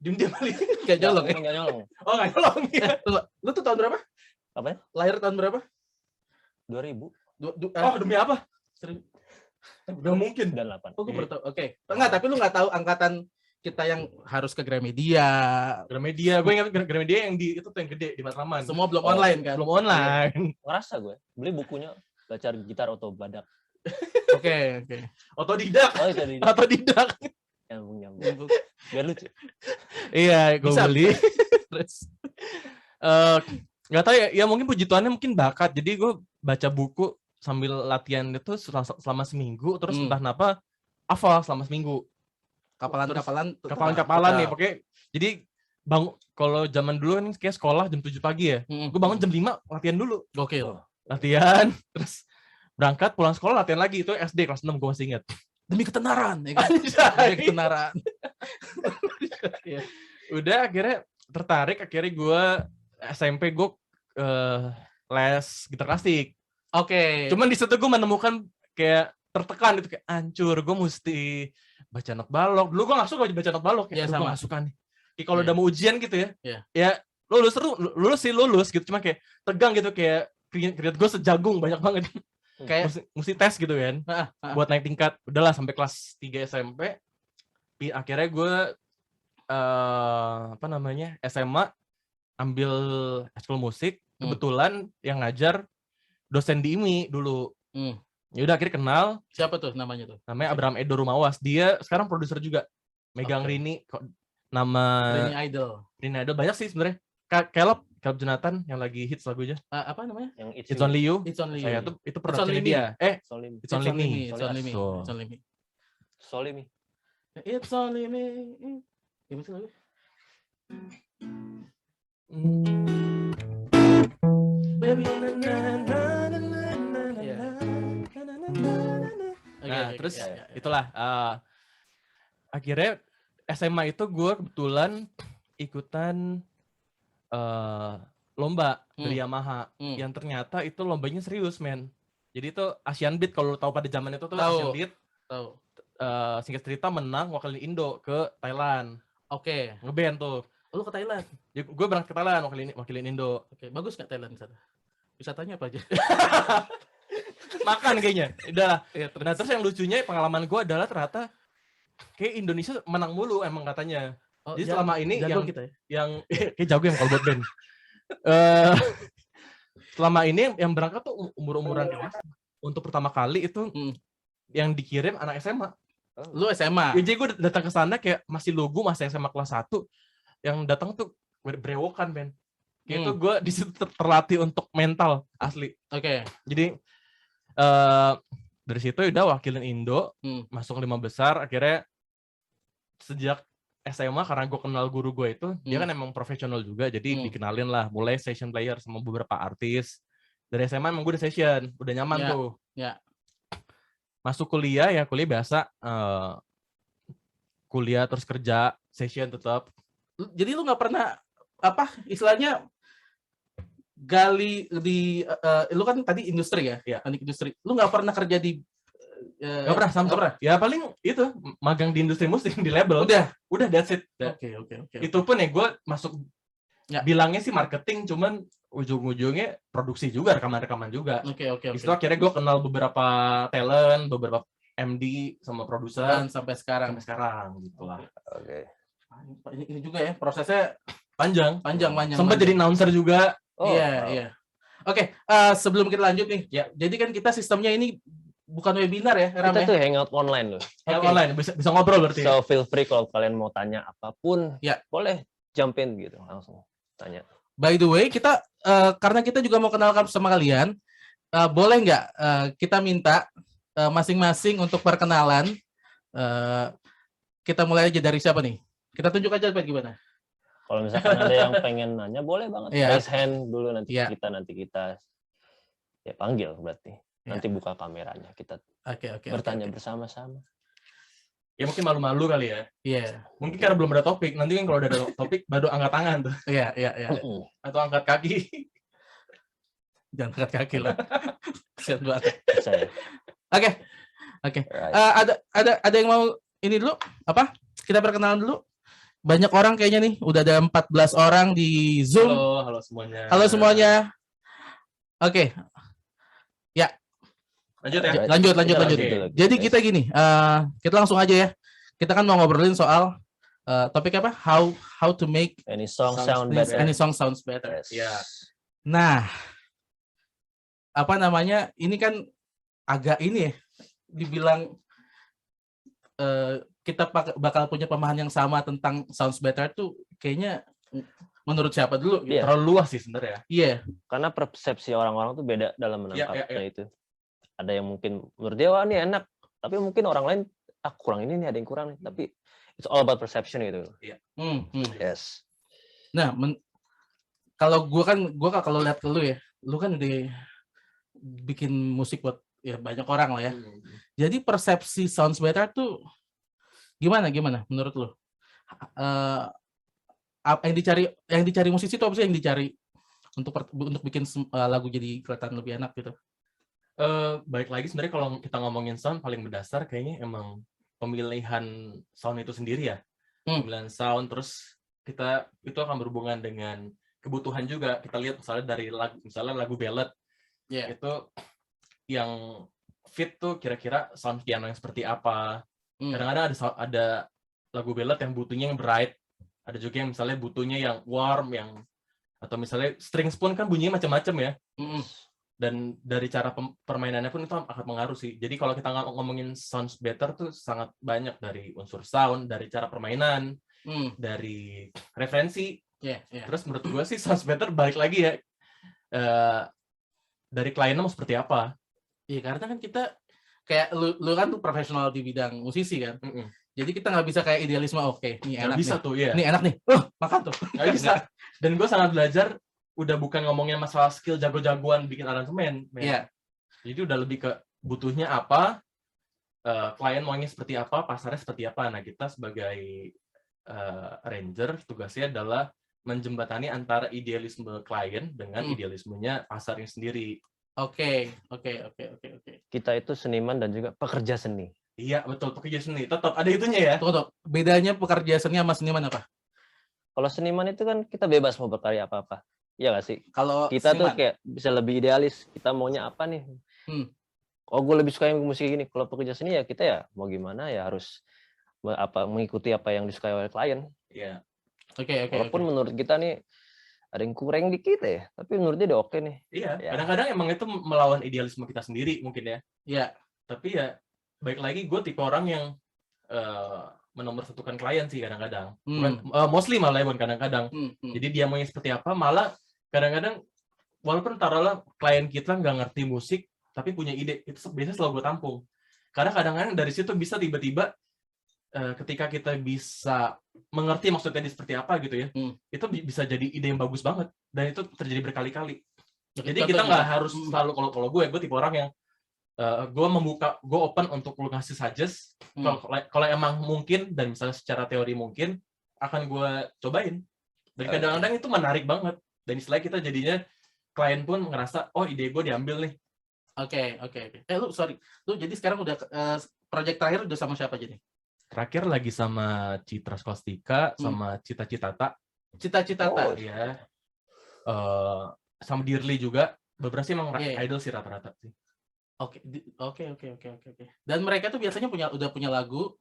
Diem-diem kali. Gak nyolong ya? Nggak nyolong. Oh gak nyolong ya. Lu tuh tahun berapa? Apa ya? Lahir tahun berapa? 2000. Demi apa? Udah mungkin. 98. Oh gue baru tahu. Oke. Enggak, tapi lu gak tahu angkatan kita yang harus ke Gramedia. Gue ingat Gramedia yang di itu tuh yang gede di Matraman. Semua belum online kan? Belum online. Ngerasa gue beli bukunya belajar gitar otodidak. Oke. Otodidak. Oh, itu Otodidak. nyambung. Biar lucu. Iya, gue Bisa. beli. Terus nggak tahu ya mungkin puji Tuhannya mungkin bakat. Jadi gue baca buku sambil latihan itu selama seminggu. Terus entah kenapa hafal selama seminggu. Kapalan nih, pokoknya. Jadi kalau zaman dulu kan kayak sekolah jam 7 pagi ya. Gue bangun jam 5 latihan dulu. Gokil. Latihan, terus berangkat pulang sekolah latihan lagi. Itu SD kelas 6 gue masih ingat. Demi ketenaran, ya kan? Demi ketenaran. Udah akhirnya tertarik, akhirnya gue SMP gue les gitar klasik. Oke. Cuman di situ gue menemukan kayak tertekan gitu, kayak hancur, gue mesti baca not balok. Dulu gue gak suka baca not balok, ya, gue gak suka nih. Kayak kalau udah mau ujian gitu ya, ya lulus gitu, cuma kayak tegang gitu, kayak keringat gue sejagung banyak banget. Kayak mesti tes gitu kan, buat naik tingkat. Udahlah sampai kelas 3 SMP, akhirnya gue SMA ambil ekskul musik. Kebetulan yang ngajar dosen di IMI dulu. Ya udah akhirnya kenal. Siapa tuh namanya tuh? Namanya Abraham Edo Rumawas. Dia sekarang produser juga. Megang Rini, nama Rini Idol banyak sih sebenarnya. Caleb Jonathan yang lagi hits lagunya. Apa namanya? Yang It's Only You. It's Only You. Saya itu produksinya dia. It's Only Me. It's Only Me. It's Only Me. Gimana sih lagu? Nah, terus itulah akhirnya SMA itu gue kebetulan ikutan lomba dari Yamaha yang ternyata itu lombanya serius, men. Jadi itu Asian Beat, kalau lo tahu pada zaman itu tuh Asian Beat. Tahu. Singkat cerita menang wakilin Indo ke Thailand. Oke. Ngeband tuh. Lu ke Thailand? Ya, gue berangkat ke Thailand wakilin Indo. Oke, bagus nggak Thailand di sana? Wisatanya apa aja? Makan kayaknya. Udah. Nah, terus yang lucunya pengalaman gue adalah ternyata kayak Indonesia menang mulu emang katanya. Jadi selama ini yang kayak jago yang kalau buat band. Selama ini yang berangkat tuh umur-umuran dewasa. Untuk pertama kali itu yang dikirim anak SMA. Lu SMA? Ya, jadi gue datang ke sana kayak masih lugu, masih SMA kelas 1. Yang datang tuh berewokan, Ben. Kayak itu gue di situ terlatih untuk mental asli. Oke. Jadi dari situ udah wakilin Indo, masuk 5 besar. Akhirnya sejak SMA karena gue kenal guru gue itu, dia kan emang profesional juga, jadi dikenalin lah, mulai session player sama beberapa artis. Dari SMA emang gue udah session, udah nyaman tuh. Ya. Masuk kuliah ya kuliah biasa, kuliah terus kerja, session tetap. Jadi lu nggak pernah istilahnya gali di lu kan tadi industri ya, teknik industri. Lu nggak pernah kerja di nggak pernah sama pernah. Ya paling itu magang di industri musik di label. Udah that's it. Oke. Itu pun ya gue masuk bilangnya sih marketing, cuman ujung-ujungnya produksi juga, rekaman juga. Oke. Itu akhirnya gue kenal beberapa talent, beberapa MD sama produser sampai sekarang gitu lah. Oke. Ini juga ya prosesnya panjang. Sempat jadi announcer juga. Iya. Oke, sebelum kita lanjut nih, jadi kan kita sistemnya ini bukan webinar ya, Kita tuh hangout online loh. Online bisa ngobrol berarti. So feel free kalau kalian mau tanya apapun, boleh jump in gitu, langsung tanya. By the way, kita karena kita juga mau kenalkan sama kalian, boleh nggak kita minta masing-masing untuk perkenalan. Kita mulai aja dari siapa nih? Kita tunjuk aja gimana. Kalau misalkan ada yang pengen nanya, boleh banget. Raise hand dulu nanti kita ya panggil berarti. Nanti buka kameranya, kita bertanya bersama-sama. Ya mungkin malu-malu kali ya. Iya. Mungkin karena belum ada topik. Nanti kan kalau udah ada topik baru angkat tangan tuh. Iya. Atau angkat kaki. Jangan angkat kaki lah. Kasian banget. Oke. Right. Ada yang mau ini dulu? Kita perkenalan dulu. banyak orang kayaknya nih. Udah ada 14 orang di Zoom. Halo semuanya. Halo semuanya. Oke. Ya. Lanjut ya. Lanjut. Jadi guys. kita gini, kita langsung aja ya. Kita kan mau ngobrolin soal topik apa? How to make any song sound better. Any song sounds better. Yes. Ya. Nah, apa namanya? Ini kan agak ini ya, dibilang kita bakal punya pemahaman yang sama tentang sounds better tuh kayaknya menurut siapa dulu? Yeah. Terlalu luas sih sebenarnya. Iya. Karena persepsi orang-orang tuh beda dalam menangkapnya itu. Ada yang mungkin menurut dia wah ini enak, tapi mungkin orang lain kurang ini nih, ada yang kurang nih. Tapi it's all about perception gitu. Iya. Yes. Nah, kalau gue kalau lihat ke lu ya, lu kan udah bikin musik buat ya banyak orang lah ya. Jadi persepsi sounds better tuh gimana menurut lu? Yang dicari musisi itu apa sih yang dicari untuk bikin lagu jadi kelihatan lebih enak gitu? Baik lagi sebenarnya kalau kita ngomongin sound paling mendasar kayaknya emang pemilihan sound itu sendiri ya. Pemilihan sound, terus kita itu akan berhubungan dengan kebutuhan juga. Kita lihat misalnya lagu ballad, itu yang fit tuh kira-kira sound piano yang seperti apa. Kadang-kadang ada lagu ballad yang butuhnya yang bright, ada juga yang misalnya butuhnya yang warm, atau misalnya strings pun kan bunyinya macam-macam ya. Dan dari cara permainannya pun itu akan mengaruh sih. Jadi kalau kita ngomongin sounds better tuh sangat banyak, dari unsur sound, dari cara permainan, dari referensi. Terus menurut gue sih sounds better balik lagi ya, dari kliennya mau seperti apa. Iya, karena kan kita kayak lu kan tuh profesional di bidang musisi kan. Jadi kita nggak bisa kayak idealisme, oke, ini enak bisa nih. Tuh, ya. Ini enak nih. Makan tuh. Nggak bisa. Dan gue sangat belajar, udah bukan ngomongin masalah skill jago-jagoan bikin aransemen. Iya. Jadi udah lebih ke butuhnya apa, klien maunya seperti apa, pasarnya seperti apa. Nah, kita sebagai arranger tugasnya adalah menjembatani antara idealisme klien dengan idealismenya pasarnya sendiri. Oke. Kita itu seniman dan juga pekerja seni. Iya, betul, pekerja seni. Tetap ada itunya ya. Tunggu. Bedanya pekerja seni sama seniman apa? Kalau seniman itu kan kita bebas mau berkarya apa-apa. Iya nggak sih? Kalau kita seniman tuh kayak bisa lebih idealis. Kita maunya apa nih? Oh, gue lebih suka yang musik gini. Kalau pekerja seni ya kita ya mau gimana ya harus mengikuti apa yang disukai oleh klien. Iya. Oke. Walaupun menurut kita nih ada yang kurang dikit ya, tapi menurut dia udah oke nih. Iya. Kadang-kadang emang itu melawan idealisme kita sendiri mungkin ya. Iya. Tapi ya baik lagi gue tipe orang yang menomorsatukan klien sih kadang-kadang. Mostly malah ya, bukan kadang-kadang. Jadi dia maunya seperti apa, malah kadang-kadang walaupun taruhlah klien kita nggak ngerti musik tapi punya ide, itu biasanya selalu gue tampung. Karena kadang-kadang dari situ bisa tiba-tiba ketika kita bisa mengerti maksudnya dia seperti apa gitu ya, itu bisa jadi ide yang bagus banget, dan itu terjadi berkali-kali. Jadi kita nggak harus selalu, kalau gue tipe orang yang gue open untuk lu ngasih suggest. Kalau emang mungkin dan misalnya secara teori mungkin, akan gue cobain. Dan kadang-kadang itu menarik banget. Dan istilah kita jadinya klien pun ngerasa, oh ide gue diambil nih. Oke. Lu jadi sekarang udah project terakhir udah sama siapa jadi? Terakhir lagi sama Citra Skolastika, sama Cita-Citata. Cita-Citata. Iya. Sama Dearly juga. Beberapa sih emang idol sih rata-rata sih. Oke. Dan mereka tuh biasanya udah punya lagu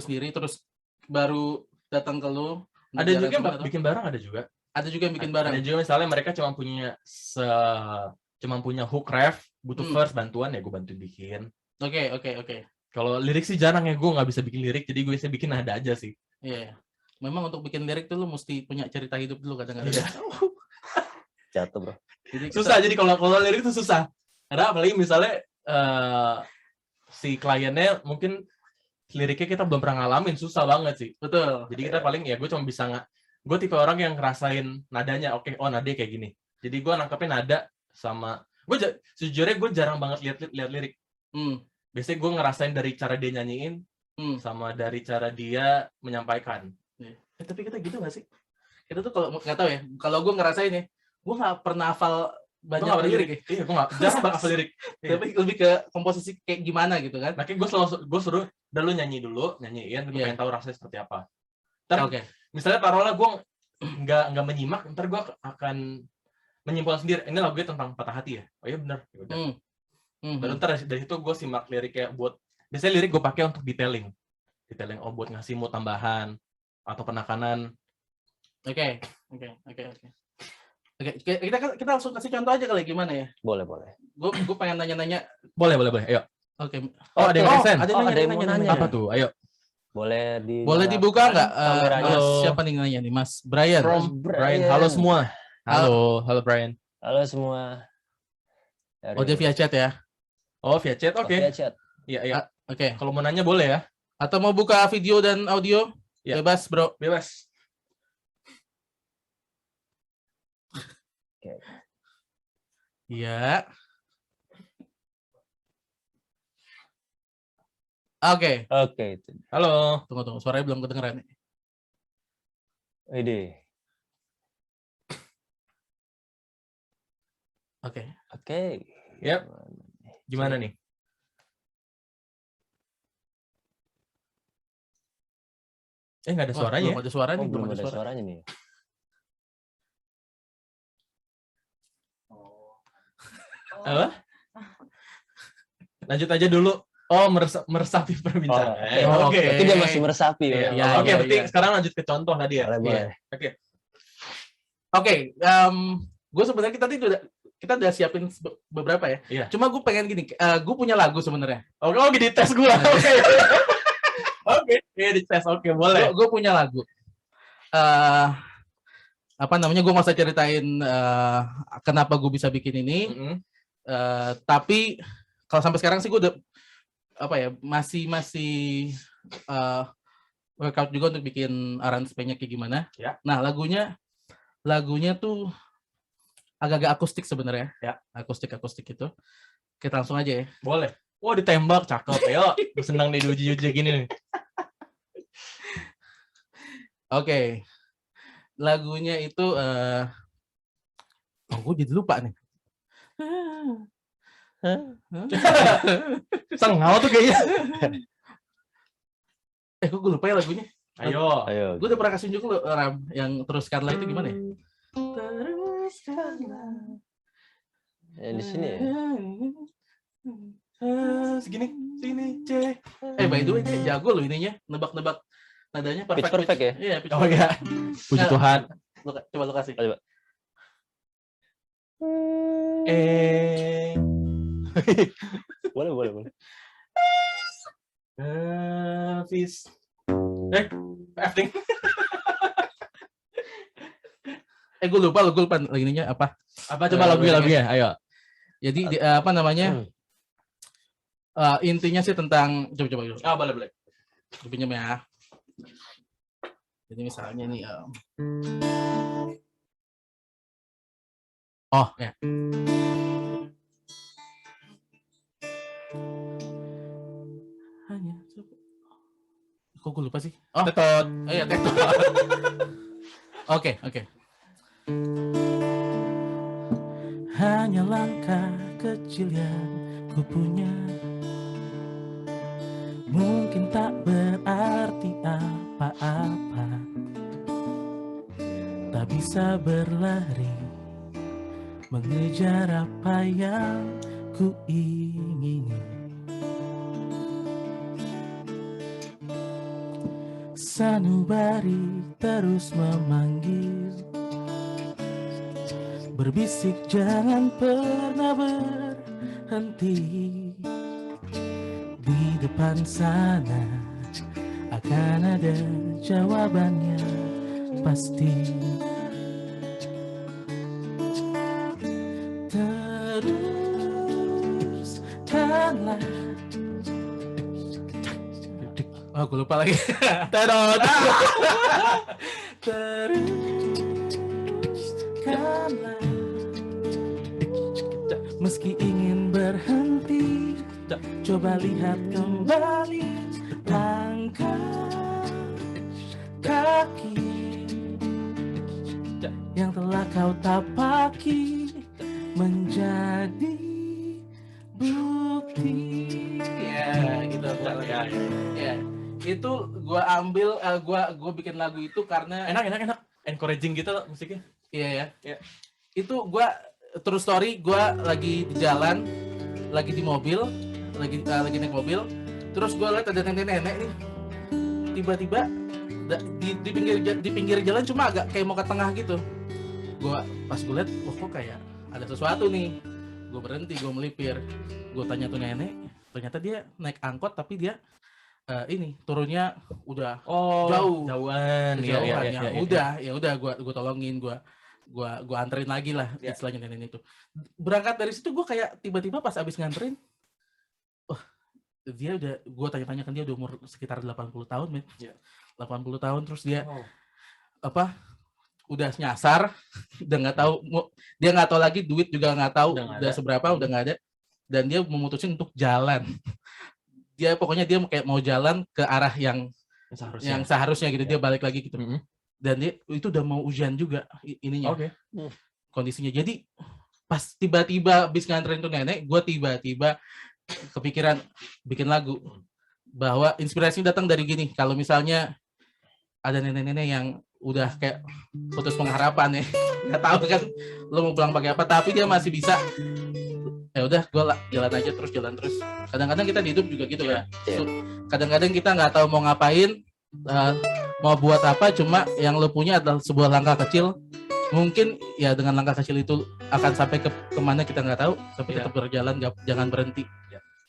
sendiri, terus baru datang ke lu. Ada juga yang bikin bareng, ada juga. Ada juga yang bikin bareng. Ada juga misalnya mereka cuma punya hook ref, butuh verse bantuan, ya gue bantu bikin. Oke. Kalau lirik sih jarang ya, gue nggak bisa bikin lirik, jadi gue bisa bikin nada aja sih. Iya. Memang untuk bikin lirik tuh lu mesti punya cerita hidup dulu kadang-kadang. Jatuh bro. Susah, jadi kalau lirik itu susah. Karena apalagi misalnya si kliennya mungkin liriknya kita belum pernah ngalamin, susah banget sih. Betul. Jadi kita paling ya gue cuma bisa gue tipe orang yang ngerasain nadanya, oke, oh nadanya kayak gini. Jadi gue nangkepin nada sama sejujurnya gue jarang banget lihat lirik. Biasanya gue ngerasain dari cara dia nyanyiin sama dari cara dia menyampaikan. Tapi kita gitu nggak sih? Kita tuh kalau nggak tahu ya, kalau gue ngerasain ya, gue nggak pernah hafal banyak lirik ya. Iya, gue jarang banget hafal lirik. Tapi lebih ke komposisi kayak gimana gitu kan. Makanya gue suruh, udah lu nyanyiin, gue pengen tahu rasanya seperti apa. Misalnya taruhlah gue nggak menyimak, ntar gue akan menyimpulkan sendiri ini lagunya tentang patah hati ya. Oh iya benar. Baru ntar dari situ gue simak liriknya buat biasanya lirik gue pakai untuk detailing buat ngasih mood tambahan atau penekanan. Oke, kita langsung kasih contoh aja kali gimana ya? Boleh. Gue pengen nanya-nanya. Boleh. Ayo. Oke. Ada yang nanya. Apa tuh? Ayo. Boleh dibuka nggak? Halo. Siapa nih nanya nih? Mas Brian. Brian. Halo semua. Halo Brian. Halo semua. Dia via chat ya? Oh, via chat. Oke. Via chat. Iya. Oke. Kalau mau nanya boleh ya? Atau mau buka video dan audio? Ya. Bebas, bro. Bebas. Oke. Iya. Oke. Halo. Tunggu. Suaranya belum kedengeran. Ide. Oke. Yap. Gimana nih? Nggak ada suaranya. Belum ada suaranya. Belum ada suaranya nih. Apa? Lanjut aja dulu. Oh, meresapi perbincangan. Oke. Berarti dia masih meresapi. Oke, berarti sekarang lanjut ke contoh tadi ya. Boleh. Oke. Gue sebenarnya kita udah siapin beberapa ya. Iya. Cuma gue pengen gini. Gue punya lagu sebenarnya. Oke, di tes gue. Oke, di tes. Oke, boleh. Gue punya lagu. Gue nggak usah ceritain kenapa gue bisa bikin ini. Tapi kalau sampai sekarang sih gue udah masih workout juga untuk bikin aransemennya kayak gimana. Ya. Nah, lagunya tuh agak-agak akustik sebenarnya. Ya. Akustik itu. Kita langsung aja ya. Boleh. Wah, ditembak, cakep. Ayo, senang nih diuji-uji gini nih. Oke. Lagunya itu gue jadi lupa nih. Sengal tuh kayaknya. Gue lupa ya lagunya. Ayo. Gue udah pernah kasih unjuk lu, Ram, yang Teruskanlah itu gimana ya? Teruskanlah. Di sini ya? Sini, C. By the way, dia jago loh ininya, nebak-nebak nadanya perfect. Pitch perfect ya? Iya, pitch perfect. Ya. Puji Tuhan. Coba lu kasih. Coba. Boleh. Fis. Acting. Gue lupa lagi ininya apa? Apa coba lagunya? Ayo. Jadi intinya sih tentang coba. Boleh. Gue pinjam ya. Jadi misalnya nih ya. Hanya kok gue lupa sih? Tetot. Iya, tetot. Oke. Hanya langkah kecil yang ku punya, mungkin tak berarti apa-apa, tak bisa berlari mengejar apa yang ku ingini. Sanubari terus memanggil, berbisik jangan pernah berhenti. Di depan sana akan ada jawabannya pasti. Teruskanlah. Aku lupa lagi. Teruskanlah. Meski ingin berhenti, coba lihat kembali langkah kaki yang telah kau tapaki menjadi bukti. Ya, gitu. Ya. itu gue ambil, gue bikin lagu itu karena enak, encouraging gitu musiknya. Iya ya. Itu gue true story, gue lagi di jalan, lagi di mobil, lagi naik mobil, terus gue lihat ada nenek-nenek nih, tiba-tiba di pinggir jalan, cuma agak kayak mau ke tengah gitu. Pas gue lihat, kok kayak ada sesuatu nih. Gue berhenti, gue melipir, gue tanya tuh nenek, ternyata dia naik angkot tapi dia turunnya udah jauhan. Ya udah gue tolongin, gue anterin lagi lah istilahnya nenek itu. Berangkat dari situ gue kayak tiba-tiba pas abis nganterin, dia udah, gue tanya-tanya kan dia udah umur sekitar 80 tahun, men. 80 tahun, terus dia udah nyasar, udah nggak tahu, dia nggak tahu lagi, duit juga nggak tahu udah seberapa, udah nggak ada, dan dia memutusin untuk jalan. Dia pokoknya dia kayak mau jalan ke arah yang seharusnya gitu, dia balik lagi gitu. Dan dia itu udah mau ujian juga ininya, kondisinya. Jadi pas tiba-tiba habis nganterin tuh nenek, gue tiba-tiba kepikiran bikin lagu, bahwa inspirasinya datang dari gini. Kalau misalnya ada nenek-nenek yang udah kayak putus pengharapan ya, nggak tahu kan lo mau pulang pakai apa, tapi dia masih bisa, ya udah gue jalan terus. Kadang-kadang kita di hidup juga gitu kan. Kadang-kadang kita nggak tahu mau ngapain, mau buat apa, cuma yang lo punya adalah sebuah langkah kecil. Mungkin ya dengan langkah kecil itu akan sampai kemana kita nggak tahu, tapi tetap berjalan, jangan berhenti.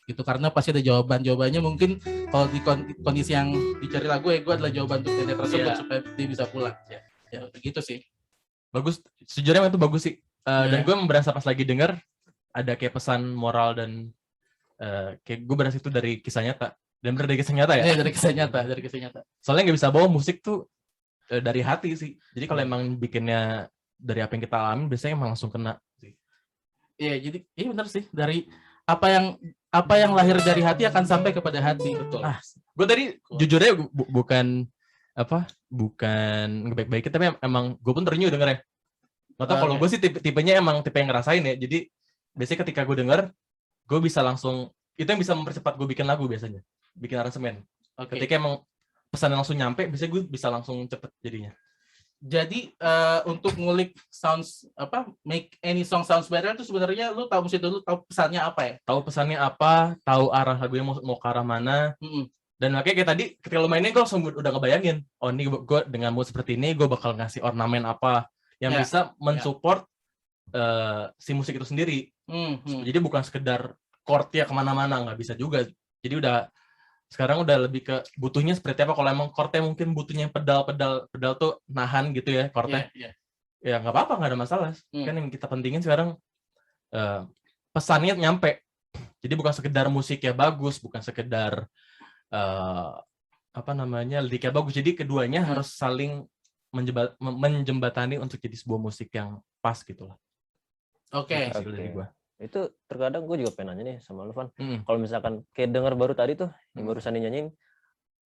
Gitu, karena pasti ada jawabannya. Mungkin kalau di kondisi yang dicari lagu, gue adalah jawaban untuk nenek tersebut supaya dia bisa pulang. Ya gitu sih. Bagus, sejujurnya itu bagus sih. Dan gue berasa pas lagi denger ada kayak pesan moral, dan kayak gue berasa itu dari kisah nyata. Dan bener dari kisah nyata ya? Iya, dari kisah nyata. Soalnya nggak bisa bawa musik tuh dari hati sih. Jadi kalau emang bikinnya dari apa yang kita alami, biasanya emang langsung kena sih. Iya, jadi iya benar sih, dari apa yang lahir dari hati akan sampai kepada hati. Betul. Gue tadi jujurnya bukan ngebaik-baikin, tapi emang gue pun terenyuh dengernya. Nggak tahu, kalau gue sih tipenya emang tipe yang ngerasain ya. Jadi biasanya ketika gue denger, gue bisa langsung, itu yang bisa mempercepat gue bikin lagu biasanya, bikin aransemen. Ketika emang pesannya langsung nyampe, biasanya gue bisa langsung cepet jadinya. Jadi untuk ngulik make any song sounds better itu sebenarnya lu tahu pesannya apa ya? Tahu pesannya apa, tahu arah lagunya mau ke arah mana. Dan makanya kayak tadi ketika lu mainin, gue langsung udah ngebayangin, oh ini gue dengan mood seperti ini, gue bakal ngasih ornamen apa yang bisa mensupport si musik itu sendiri. Jadi bukan sekedar chord-nya kemana-mana, nggak bisa juga. Jadi sekarang udah lebih ke butuhnya seperti apa. Kalau emang chord-nya mungkin butuhnya pedal tuh nahan gitu ya chord-nya. Ya nggak apa-apa, nggak ada masalah. Kan yang kita pentingin sekarang pesannya nyampe. Jadi bukan sekedar musiknya bagus, bukan sekedar liriknya bagus. Jadi keduanya harus saling menjembatani untuk jadi sebuah musik yang pas gitu lah. Oke. Dari gua. Itu terkadang gue juga pengen nanya nih sama lu, Van. Kalau misalkan kayak denger baru tadi tuh yang barusan dinyanyiin,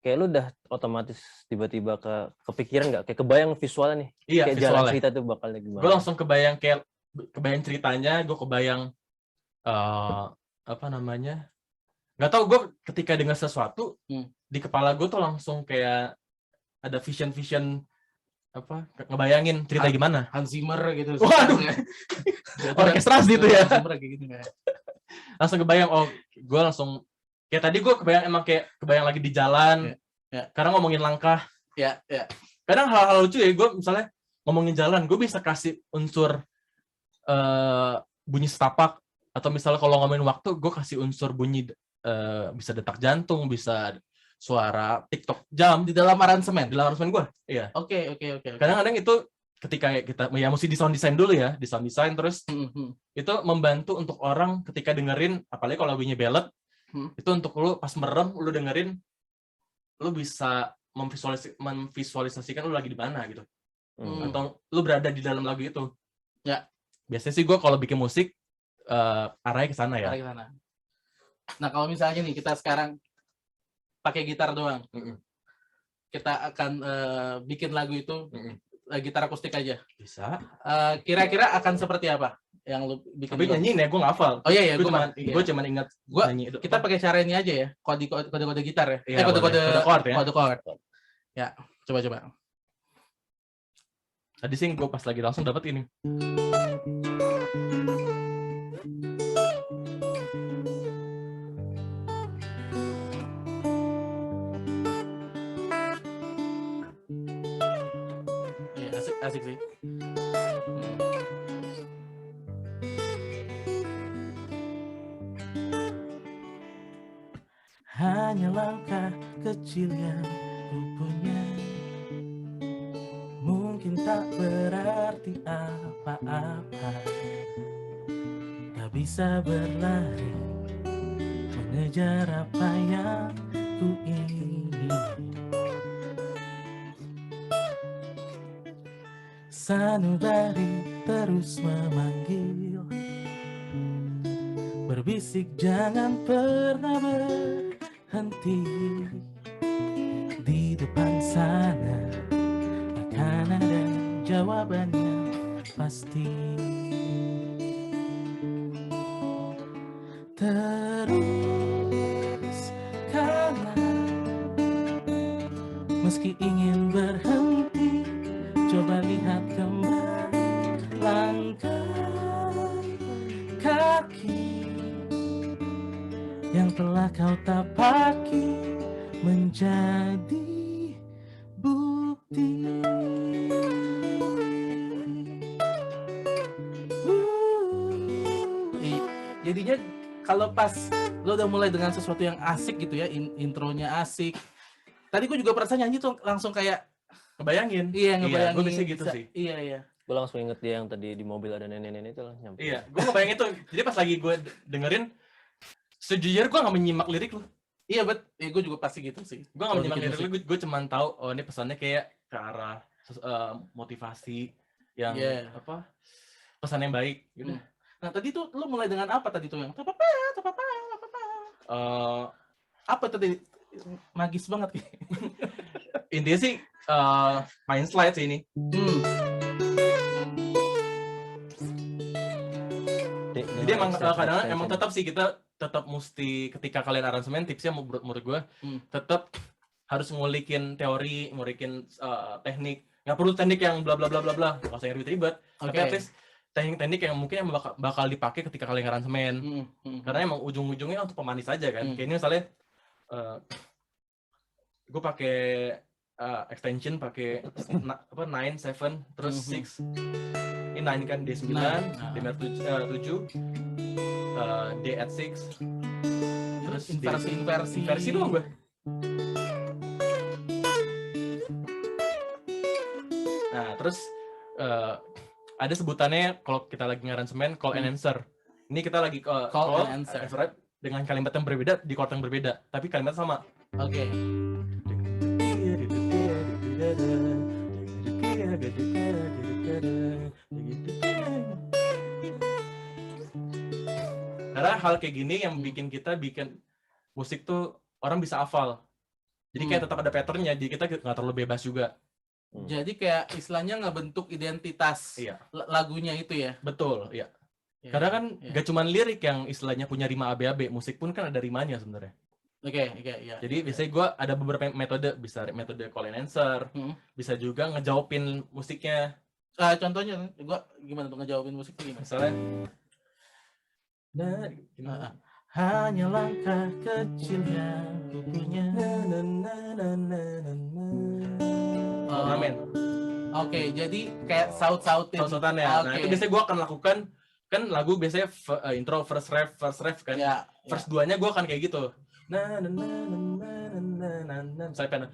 kayak lu udah otomatis tiba-tiba kepikiran nggak, kayak kebayang visualnya nih? Iya, kayak visualnya. Jalan cerita tuh bakalnya gimana? Gue langsung kebayang ceritanya, gue kebayang nggak tahu, gue ketika dengar sesuatu di kepala gue tuh langsung kayak ada vision ngebayangin cerita gimana. Hans Zimmer gitu. Waduh. Orkestrasi gitu ya. Langsung kebayang, gue langsung kayak tadi gue kebayang lagi di jalan. Karena ngomongin langkah. Kadang hal-hal lucu ya, gue misalnya ngomongin jalan, gue bisa kasih unsur bunyi setapak, atau misalnya kalau ngomongin waktu, gue kasih unsur bunyi bisa detak jantung, bisa suara TikTok jam di dalam aransemen gue. Iya. Oke. Kadang-kadang itu ketika kita ya mesti di sound design dulu ya, di sound design, terus itu membantu untuk orang ketika dengerin, apalagi kalau lagunya ballad, itu untuk lu pas merem lu dengerin, lu bisa memvisualisasikan lu lagi di mana gitu. Atau lu berada di dalam lagu itu. Ya. Biasanya sih gue kalau bikin musik arahnya ke sana ya. Nah, kalau misalnya nih kita sekarang pakai gitar doang, kita akan bikin lagu itu gitar akustik aja. Bisa. Kira-kira akan seperti apa yang lu bikin. Tapi nyanyiin ya, gue nggak hafal. Oh iya, gue cuma ingat nyanyi itu. Kita pakai cara ini aja ya, kode gitar ya. Iya, kode chord ya. Kode chord. Ya, coba. Tadi sih gue pas lagi langsung dapat ini. Asik sih. Hanya langkah kecil yang ku punya, mungkin tak berarti apa-apa, tak bisa berlari mengejar apa yang ku ingin. Sanubari terus memanggil, berbisik jangan pernah berhenti. Di depan sana akan ada jawabannya pasti. Terus kalah, meski ingin berhenti, coba lihat kembali langkah kaki yang telah kau tapaki menjadi bukti. Jadinya kalau pas lo udah mulai dengan sesuatu yang asik gitu ya, intronya asik. Tadi gue juga perasaan nyanyi tuh langsung kayak ngebayangin. Iya, ngebayangin. Gue bisa gitu sih. Iya. Gue langsung inget dia yang tadi di mobil ada nenek-nenek itu lah nyampe. Iya, gue ngebayangin tuh. Jadi pas lagi gue dengerin, sejujurnya gue gak menyimak lirik loh. Iya, gue juga pasti gitu sih. Gue gak menyimak lirik, gue cuman tahu oh ini pesannya kayak ke arah motivasi yang pesan yang baik gitu. Nah tadi tuh lo mulai dengan apa tadi tuh yang apa? Apa tadi? Magis banget. Intinya sih main slide sih ini. Jadi emang kadang-kadang emang tetap sih kita tetap mesti ketika kalian aransemen, tipsnya menurut gue tetap harus ngulikin teori, ngulikin teknik. Nggak perlu teknik yang bla bla bla bla bla, nggak usah yang ribet-ribet. Tapi at least teknik-teknik yang mungkin yang bakal dipakai ketika kalian aransemen. Karena emang ujung-ujungnya untuk pemanis aja kan. Kayak ini misalnya gue pakai extension pakai 9, 7, terus 6. Ini 9 kan D9, D minor 7, D at 6. Terus inversi dong gue. Nah, terus ada sebutannya kalau kita lagi ngaransemen call and answer. Ini kita lagi call and answer dengan kalimat yang berbeda di chord yang berbeda, tapi kalimat sama. Oke. Karena hal kayak gini yang bikin musik tuh orang bisa hafal. Jadi kayak tetap ada patternnya, jadi kita nggak terlalu bebas juga. Jadi kayak istilahnya ngebentuk identitas lagunya itu ya. Betul, iya. Karena kan gak cuma lirik yang istilahnya punya rima ABAB, musik pun kan ada rimanya sebenarnya. Oke, Jadi biasanya gue ada beberapa metode, bisa metode call and answer, bisa juga ngejawabin musiknya. Contohnya, gue gimana tuh ngejawabin musiknya? Misalnya, hanya langkah kecil yang ku punya. Ornamen. Oke, jadi kayak sautannya. Nah, itu biasanya gue akan lakukan, kan lagu biasanya intro, first ref kan. First 2-nya gue akan kayak gitu. Misalnya pen.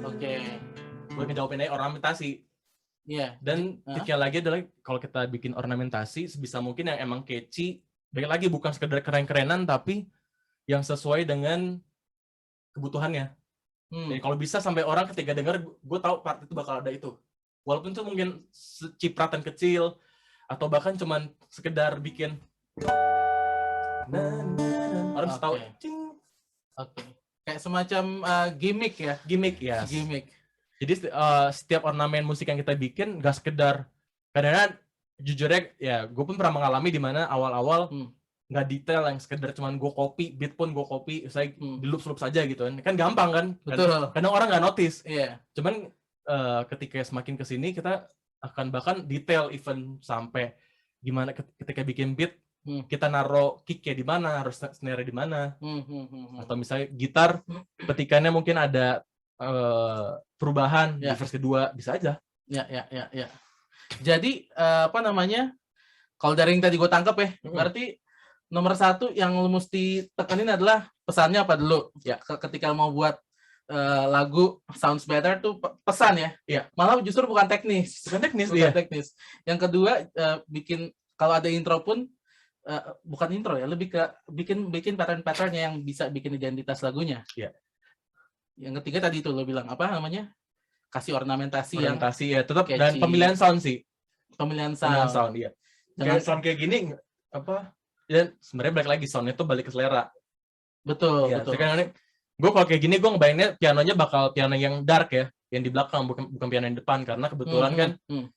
Oke. Gue ngejawabin aja ornamentasi. Iya. Dan tipsnya lagi adalah kalau kita bikin ornamentasi sebisa mungkin yang emang catchy, balik lagi bukan sekedar keren-kerenan tapi yang sesuai dengan kebutuhannya. Jadi kalau bisa sampai orang ketika denger, gue tahu part itu bakal ada itu. Walaupun itu mungkin cipratan kecil atau bahkan cuman sekedar bikin orang harus tahu. Oke. Kayak semacam gimmick ya. Gimmick. Jadi setiap ornamen musik yang kita bikin gak sekedar, kadang-kadang jujurnya ya gue pun pernah mengalami di mana awal-awal nggak detail yang sekedar cuman gue copy, beat pun gue copy, saya di loop saja gitu kan gampang kan. Betul. Kadang orang nggak notice. Iya. Cuman ketika semakin kesini kita akan bahkan detail even sampai gimana ketika bikin beat kita naruh kick-nya di mana, harus snare di mana, atau misalnya gitar petikannya mungkin ada perubahan di verse kedua bisa aja. Ya. Jadi apa namanya? Kalau dari yang tadi gue tangkap ya, berarti nomor satu yang lu mesti tekenin adalah pesannya apa dulu? Ya, ketika mau buat lagu Sounds Better tuh pesan ya. Iya. Malah justru bukan teknis. Teknis. Yang kedua bikin kalau ada intro pun bukan intro ya, lebih ke bikin pattern-patternnya yang bisa bikin identitas lagunya. Iya. Yang ketiga tadi itu lo bilang apa namanya? Kasih ornamentasi yang ya tetap catchy. Dan pemilihan sound sih. Pemilihan sound iya. Kayak sound kayak gini apa? Ya sebenarnya balik lagi soundnya tuh balik ke selera. Betul. Gue kalau kayak gini gue ngebayanginnya pianonya bakal piano yang dark ya, yang di belakang bukan piano yang depan karena kebetulan kan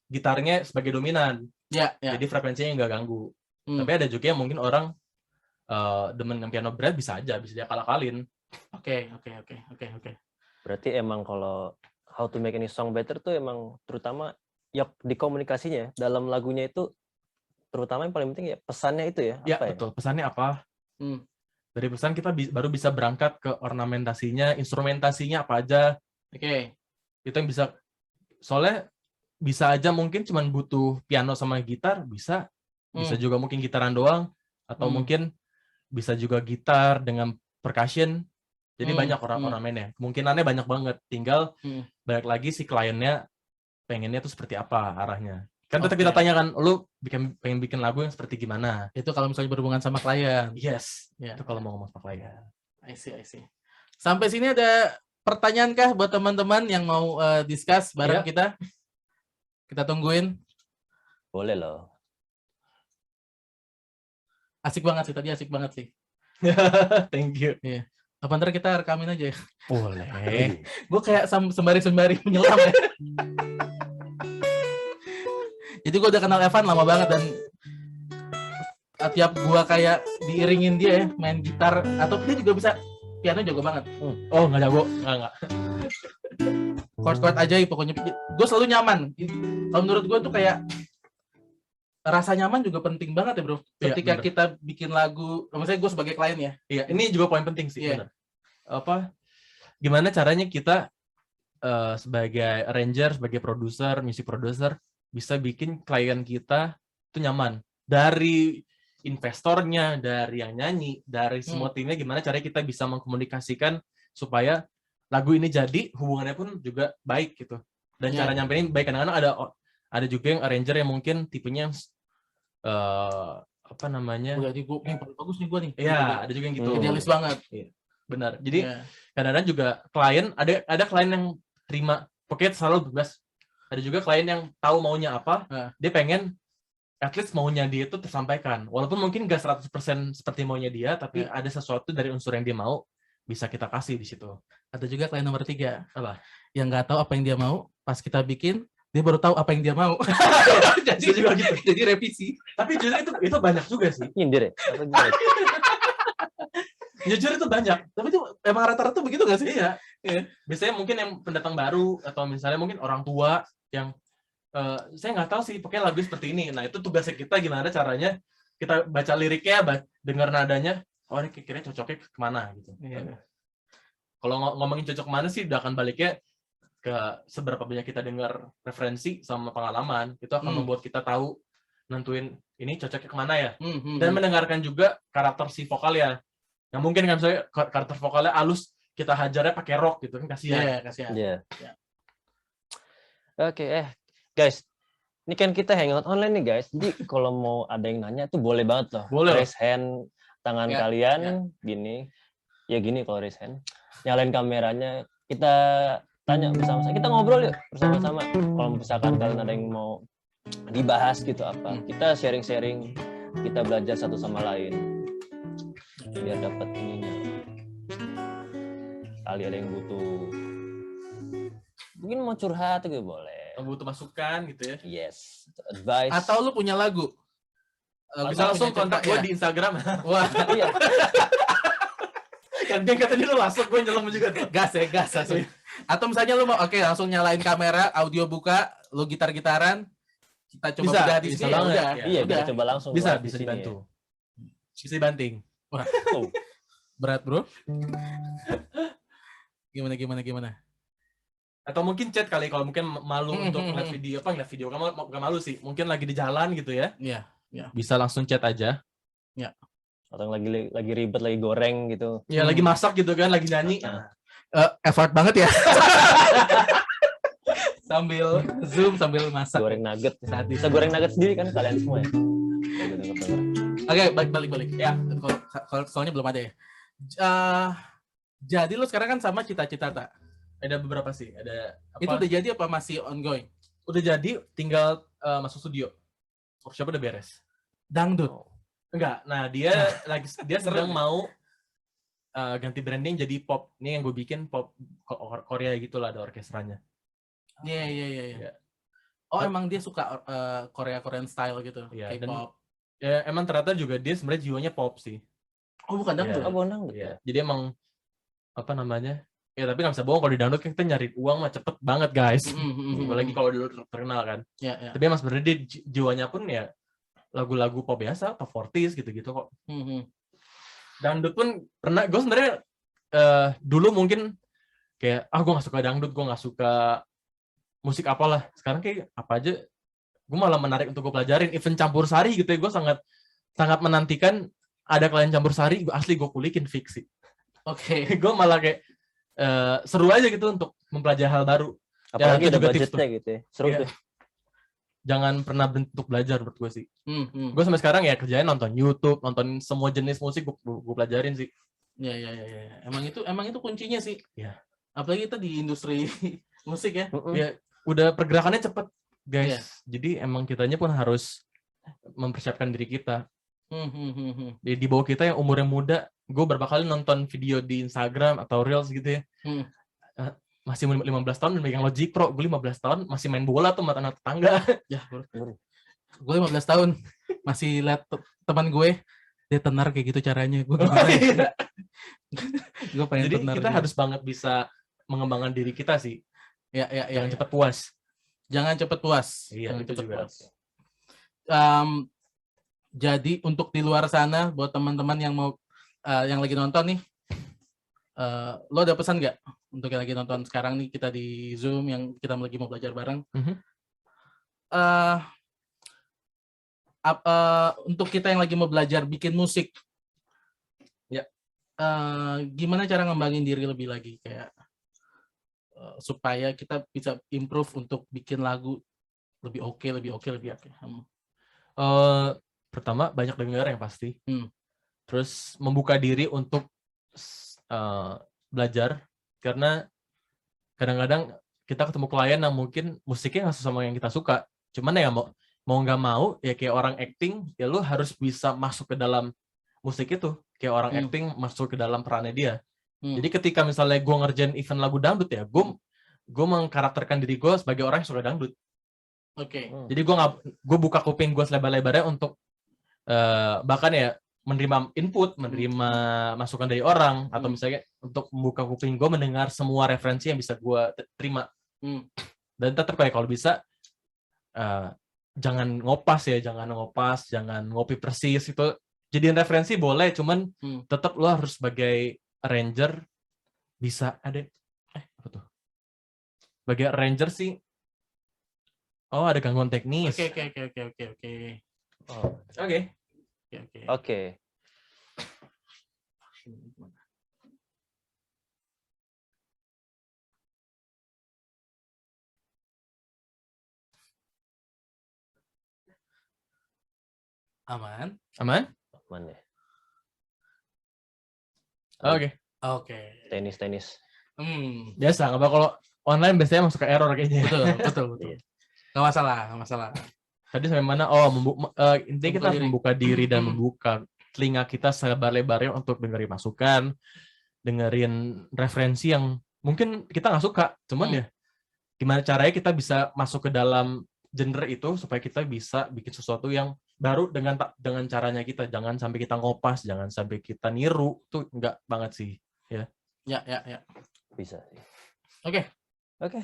gitarnya sebagai dominan. Jadi frekuensinya nggak ganggu. Tapi ada juga yang mungkin orang demen dengan piano berat bisa dia akal-akalin. Oke. Berarti emang kalau How to Make Any Song Better tuh emang terutama ya di komunikasinya dalam lagunya itu terutama yang paling penting ya pesannya itu ya. Iya betul. Pesannya apa? Dari pesan kita baru bisa berangkat ke ornamentasinya, instrumentasinya apa aja. Oke. Itu yang bisa. Soalnya bisa aja mungkin cuman butuh piano sama gitar bisa juga mungkin gitaran doang atau mungkin bisa juga gitar dengan percussion. Jadi banyak ornamennya. Kemungkinannya banyak banget. Tinggal balik lagi si kliennya pengennya tuh seperti apa arahnya. Kan tetap kita tanyakan, lu pengen bikin lagu yang seperti gimana? Itu kalau misalnya berhubungan sama klien. Yes. Itu kalau mau ngomong sama klien. I see. Sampai sini ada pertanyaan kah buat teman-teman yang mau discuss bareng kita? Kita tungguin. Boleh loh. Asik banget sih, tadi asik banget sih. Thank you. Iya. Apa ntar kita rekamin aja ya? Boleh. Gue kayak sembari menyelam ya. Jadi gue udah kenal Evan lama banget dan tiap gue kayak diiringin dia ya, main gitar atau dia juga bisa piano jago banget. Oh nggak jago, nggak. Chord ajaib pokoknya. Gue selalu nyaman. Kalau menurut gue tuh kayak rasa nyaman juga penting banget ya bro. Ketika kita bikin lagu, misalnya gue sebagai klien ya. Iya, ini juga poin penting sih. Benar. Gimana caranya kita sebagai arranger, sebagai produser, music producer bisa bikin klien kita itu nyaman. Dari investornya, dari yang nyanyi, dari semua timnya, gimana caranya kita bisa mengkomunikasikan supaya lagu ini jadi hubungannya pun juga baik gitu. Dan cara nyampein baik. Kadang-kadang ada juga yang arranger yang mungkin tipenya apa namanya? Jadi gue yang paling bagus nih gue nih. Iya, ada juga yang gitu. Idealis banget. Iya. Benar. Jadi kadang-kadang juga klien ada klien yang terima pokoknya selalu bebas. Ada juga klien yang tahu maunya apa, dia pengen at least maunya dia itu tersampaikan. Walaupun mungkin nggak 100% seperti maunya dia, tapi ada sesuatu dari unsur yang dia mau bisa kita kasih di situ. Ada juga klien nomor 3, apa? Yang nggak tahu apa yang dia mau, pas kita bikin dia baru tahu apa yang dia mau. Jadi juga gitu. Jadi revisi. Tapi jujur itu banyak juga sih. Nyindir ya? Jujur itu banyak. Tapi itu emang rata-rata begitu nggak sih? Iya. Biasanya mungkin yang pendatang baru atau misalnya mungkin orang tua yang saya nggak tahu sih, pokoknya lagu seperti ini. Nah itu tugasnya kita gimana caranya kita baca liriknya, dengar nadanya, oh ini kira-kira cocoknya kemana gitu. Iya. Kalau ngomongin cocok kemana sih, udah akan baliknya ke seberapa banyak kita dengar referensi sama pengalaman, itu akan membuat kita tahu nentuin ini cocoknya kemana ya. Dan mendengarkan juga karakter si vokal ya. Yang mungkin kan misalnya karakter vokalnya halus, kita hajarnya pakai rock gitu kan, kasihan. Iya, kasihan. Iya. Oke, guys, ini kan kita hangout online nih guys. Jadi kalau mau ada yang nanya tuh boleh banget loh. Boleh. Raise hand tangan kalian gini. Ya gini kalau raise hand. Nyalain kameranya, kita tanya bersama-sama. Kita ngobrol yuk bersama-sama. Kalau misalkan kalian ada yang mau dibahas gitu apa. Kita sharing-sharing, kita belajar satu sama lain. Biar dapat ininya. Kali ada yang butuh Mungkin mau curhat gitu boleh. butuh masukan gitu ya. Yes, advice. Atau lu punya lagu? Bisa langsung kontak gue di Instagram. Wah, Iya. Kan dia kata dia lu langsung gue nyelam juga tuh. gas langsung. Atau misalnya lu mau langsung nyalain kamera, audio buka, lu gitar-gitaran, kita coba Bisa, bedah di bisa sini. banget. Udah, Iya, udah. kita coba langsung. Bisa live di sini dibantu. ya. Bisa dibanting. Oh. Berat, Bro. Gimana? Atau mungkin chat kali kalau mungkin malu untuk ngeliat video gak malu sih. Mungkin lagi di jalan gitu ya. Iya. Bisa langsung chat aja. Atau lagi ribet, lagi goreng gitu. Ya lagi masak gitu kan, lagi nyanyi. Effort banget ya. Sambil Zoom, sambil masak. Goreng nugget. Saat Bisa goreng nugget sendiri kan kalian semua ya. Oke, balik. Ya, kalau soalnya belum ada ya. Jadi lu sekarang kan sama Cita-Cita tak? Ada beberapa sih. Ada apa? Itu udah jadi apa masih ongoing? Udah jadi, tinggal masuk studio. Workshop udah beres. Dangdut. Enggak. Nah, dia sedang mau ganti branding jadi pop. Ini yang gue bikin pop Korea gitu lah, ada orkestranya. Iya. Oh, emang dia suka Korean style gitu, Iya, K-pop. Ya emang ternyata juga dia sebenarnya jiwanya pop sih. Oh, bukan dangdut. Iya. Oh, bonang gitu. Iya. Jadi emang apa namanya? Ya tapi nggak bisa bohong, kalau di dangdut kita nyari uang mah cepet banget guys. Apalagi kalau dulu terkenal kan. Ya. Tapi emang sebenarnya dia jiwanya pun ya lagu-lagu pop biasa, top 40s gitu-gitu kok. Dangdut pun pernah, gue sebenarnya dulu mungkin kayak gue nggak suka dangdut, gue nggak suka musik apalah. Sekarang kayak apa aja gue malah menarik untuk gue pelajarin. Even campur sari gitu ya, gue sangat menantikan ada klien campur sari, asli gue kulikin fiksi. Oke. Gue malah kayak seru aja gitu untuk mempelajari hal baru. Apalagi itu ada juga tips budgetnya gitu ya. Seru Iya. tuh. Jangan pernah berhenti untuk belajar menurut gue sih. Gue sampai sekarang ya kerjanya nonton YouTube, nonton semua jenis musik gue pelajarin sih. Ya. Emang itu kuncinya sih. Iya. Apalagi kita di industri musik ya. Ya udah pergerakannya cepet guys. Iya. Jadi emang kitanya pun harus mempersiapkan diri kita. Di bawah kita yang umurnya muda, gue berapa kali nonton video di Instagram atau Reels gitu ya. Masih 15 tahun dan megang Logic Pro. Gue 15 tahun masih main bola tuh sama anak tetangga. Ya, gue 15 tahun masih liat teman gue dia tenar kayak gitu caranya. Gue gue pengen Jadi tenar kita juga. harus banget bisa mengembangkan diri kita sih. Ya. Jangan cepat puas. Jangan cepet puas. Iya, Jangan itu cepet juga. puas. Jadi untuk di luar sana buat teman-teman yang mau yang lagi nonton nih, lo ada pesan nggak untuk yang lagi nonton sekarang nih, kita di Zoom yang kita lagi mau belajar bareng? Untuk kita yang lagi mau belajar bikin musik, ya gimana cara ngembangin diri lebih lagi kayak supaya kita bisa improve untuk bikin lagu lebih oke. Pertama banyak dengar yang pasti. Terus membuka diri untuk belajar, karena kadang-kadang kita ketemu klien yang mungkin musiknya nggak sama yang kita suka. Cuman ya mau nggak mau ya kayak orang acting, ya lu harus bisa masuk ke dalam musik itu. Kayak orang acting masuk ke dalam perannya dia. Jadi ketika misalnya gue ngerjain event lagu dangdut ya, gue mengkarakterkan diri gue sebagai orang yang suka dangdut. Oke. Jadi gue buka kuping gue selebar-lebarnya untuk bahkan ya menerima input, menerima masukan dari orang, atau misalnya untuk membuka kuping gue mendengar semua referensi yang bisa gue terima. Dan tetap kayak kalau bisa jangan ngopas, jangan ngopi persis itu. Jadiin referensi boleh, cuman tetap lo harus sebagai arranger bisa ada apa tuh? Sebagai arranger sih. Oh, ada gangguan teknis. Oke. Oke. Aman Ya. Oke. Tenis. Biasa, nggak apa kalau online biasanya masuk ke error kayaknya. Betul. Nggak masalah. Tadi sampai mana? Intinya kita harus membuka diri dan membuka telinga kita selebar-lebarnya untuk dengerin masukan, dengerin referensi yang mungkin kita nggak suka, cuman ya gimana caranya kita bisa masuk ke dalam genre itu supaya kita bisa bikin sesuatu yang baru dengan caranya kita. Jangan sampai kita ngopas, jangan sampai kita niru, tuh enggak banget sih, ya. Ya. Bisa sih. Oke. Oke.